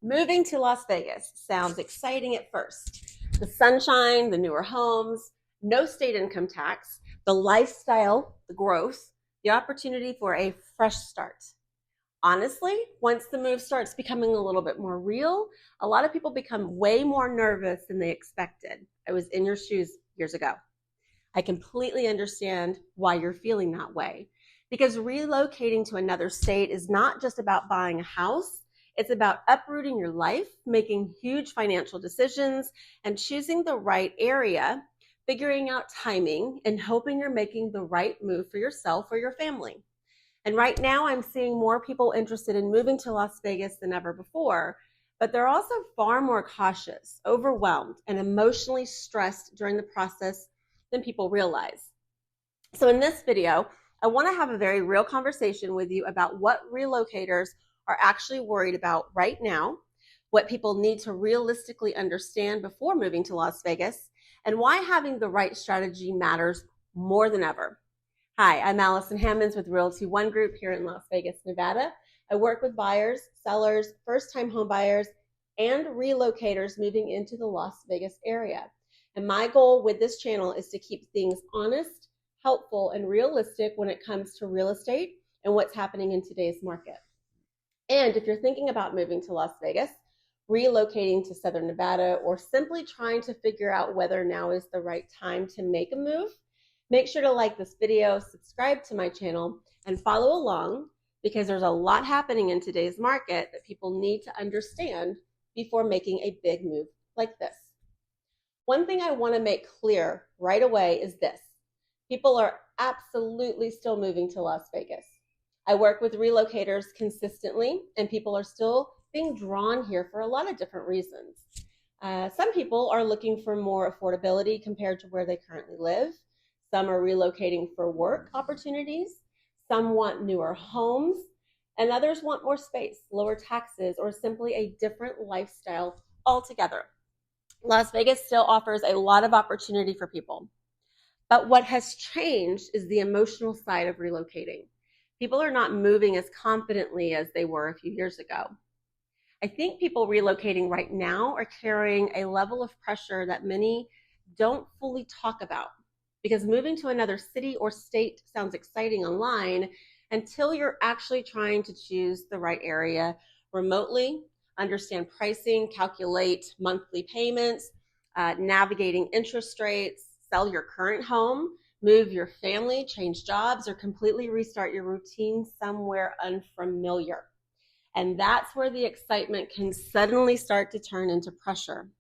Moving to Las Vegas sounds exciting at first. The sunshine, the newer homes, no state income tax, the lifestyle, the growth, the opportunity for a fresh start. Honestly, once the move starts becoming a little bit more real, a lot of people become way more nervous than they expected. I was in your shoes years ago. I completely understand why you're feeling that way. Because relocating to another state is not just about buying a house, it's about uprooting your life, making huge financial decisions, and choosing the right area, figuring out timing, and hoping you're making the right move for yourself or your family. And right now, I'm seeing more people interested in moving to Las Vegas than ever before, but they're also far more cautious, overwhelmed, and emotionally stressed during the process than people realize. So in this video, I want to have a very real conversation with you about what relocators are actually worried about right now, what people need to realistically understand before moving to Las Vegas, and why having the right strategy matters more than ever. Hi, I'm Allison Hammonds with Realty One Group here in Las Vegas, Nevada. I work with buyers, sellers, first-time home buyers, and relocators moving into the Las Vegas area. And my goal with this channel is to keep things honest, helpful, and realistic when it comes to real estate and what's happening in today's market. And if you're thinking about moving to Las Vegas, relocating to Southern Nevada, or simply trying to figure out whether now is the right time to make a move, make sure to like this video, subscribe to my channel, and follow along because there's a lot happening in today's market that people need to understand before making a big move like this. One thing I want to make clear right away is this. People are absolutely still moving to Las Vegas. I work with relocators consistently, and people are still being drawn here for a lot of different reasons. Some people are looking for more affordability compared to where they currently live. Some are relocating for work opportunities. Some want newer homes, and others want more space, lower taxes, or simply a different lifestyle altogether. Las Vegas still offers a lot of opportunity for people. But what has changed is the emotional side of relocating. People are not moving as confidently as they were a few years ago. I think people relocating right now are carrying a level of pressure that many don't fully talk about. Because moving to another city or state sounds exciting online until you're actually trying to choose the right area remotely, understand pricing, calculate monthly payments, navigating interest rates, sell your current home, move your family, change jobs, or completely restart your routine somewhere unfamiliar. And that's where the excitement can suddenly start to turn into pressure.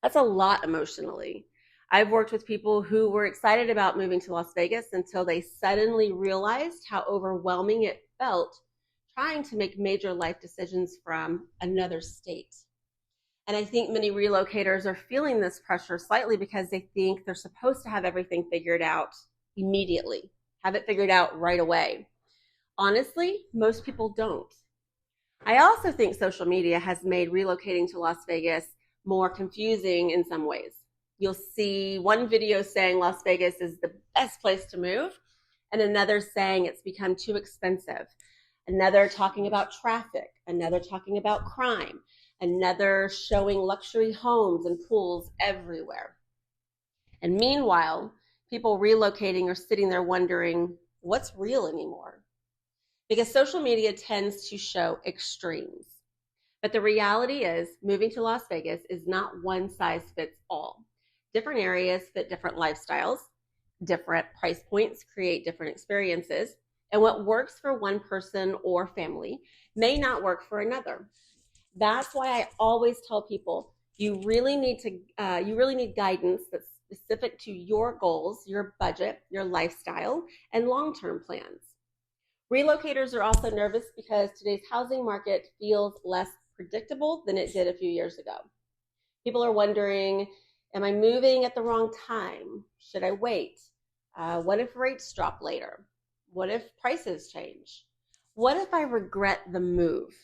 That's a lot emotionally. I've worked with people who were excited about moving to Las Vegas until they suddenly realized how overwhelming it felt trying to make major life decisions from another state. And I think many relocators are feeling this pressure slightly because they think they're supposed to have everything figured out immediately, have it figured out right away. Honestly, most people don't. I also think social media has made relocating to Las Vegas more confusing in some ways. You'll see one video saying Las Vegas is the best place to move, and another saying it's become too expensive, another talking about traffic, another talking about crime, another showing luxury homes and pools everywhere. And meanwhile, people relocating are sitting there wondering, what's real anymore? Because social media tends to show extremes. But the reality is, moving to Las Vegas is not one size fits all. Different areas fit different lifestyles, different price points create different experiences, and what works for one person or family may not work for another. That's why I always tell people you really need guidance that's specific to your goals, your budget, your lifestyle, and long-term plans. Relocators are also nervous because today's housing market feels less predictable than it did a few years ago. People are wondering, am I moving at the wrong time? Should I wait? What if rates drop later? What if prices change? What if I regret the move?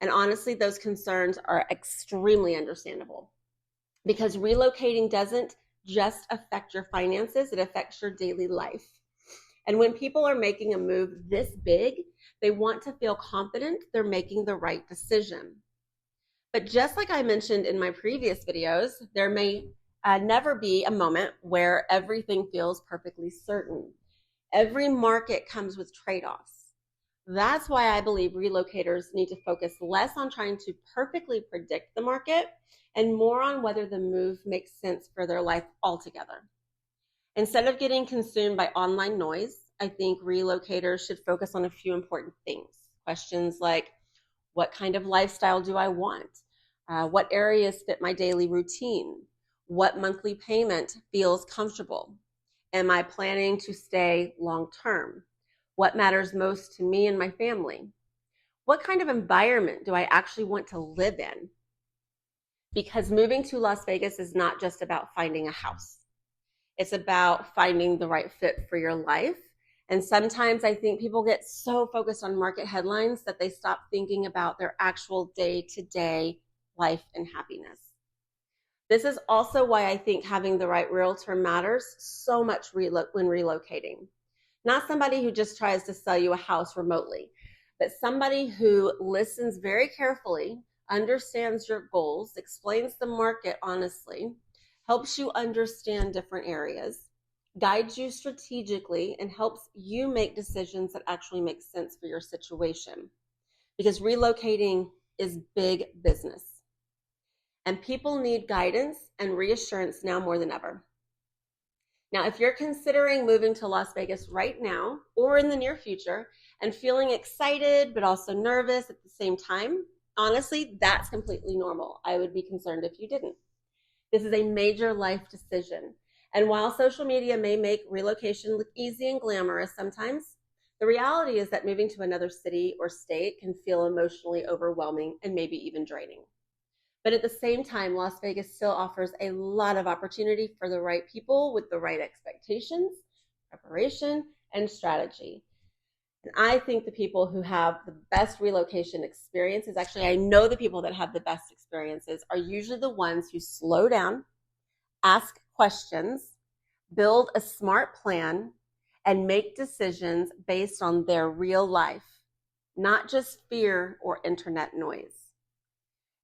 And honestly, those concerns are extremely understandable because relocating doesn't just affect your finances, it affects your daily life. And when people are making a move this big, they want to feel confident they're making the right decision. But just like I mentioned in my previous videos, there may never be a moment where everything feels perfectly certain. Every market comes with trade-offs. That's why I believe relocators need to focus less on trying to perfectly predict the market and more on whether the move makes sense for their life altogether. Instead of getting consumed by online noise, I think relocators should focus on a few important things. Questions like, what kind of lifestyle do I want? What areas fit my daily routine? What monthly payment feels comfortable? Am I planning to stay long term? What matters most to me and my family? What kind of environment do I actually want to live in? Because moving to Las Vegas is not just about finding a house. It's about finding the right fit for your life. And sometimes I think people get so focused on market headlines that they stop thinking about their actual day-to-day life and happiness. This is also why I think having the right realtor matters so much when relocating. Not somebody who just tries to sell you a house remotely, but somebody who listens very carefully, understands your goals, explains the market honestly, helps you understand different areas, guides you strategically, and helps you make decisions that actually make sense for your situation. Because relocating is big business. And people need guidance and reassurance now more than ever. Now, if you're considering moving to Las Vegas right now or in the near future and feeling excited but also nervous at the same time, honestly, that's completely normal. I would be concerned if you didn't. This is a major life decision. And while social media may make relocation look easy and glamorous sometimes, the reality is that moving to another city or state can feel emotionally overwhelming and maybe even draining. But at the same time, Las Vegas still offers a lot of opportunity for the right people with the right expectations, preparation, and strategy. And I think the people who have the best relocation experiences, actually, I know the people that have the best experiences are usually the ones who slow down, ask questions, build a smart plan, and make decisions based on their real life, not just fear or internet noise.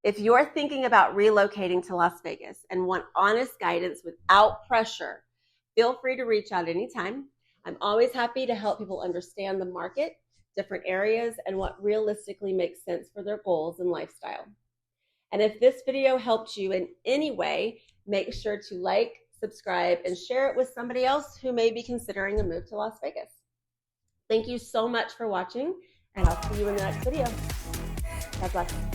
If you're thinking about relocating to Las Vegas and want honest guidance without pressure, feel free to reach out anytime. I'm always happy to help people understand the market, different areas, and what realistically makes sense for their goals and lifestyle. And if this video helped you in any way, make sure to like, subscribe, and share it with somebody else who may be considering a move to Las Vegas. Thank you so much for watching, and I'll see you in the next video. God bless.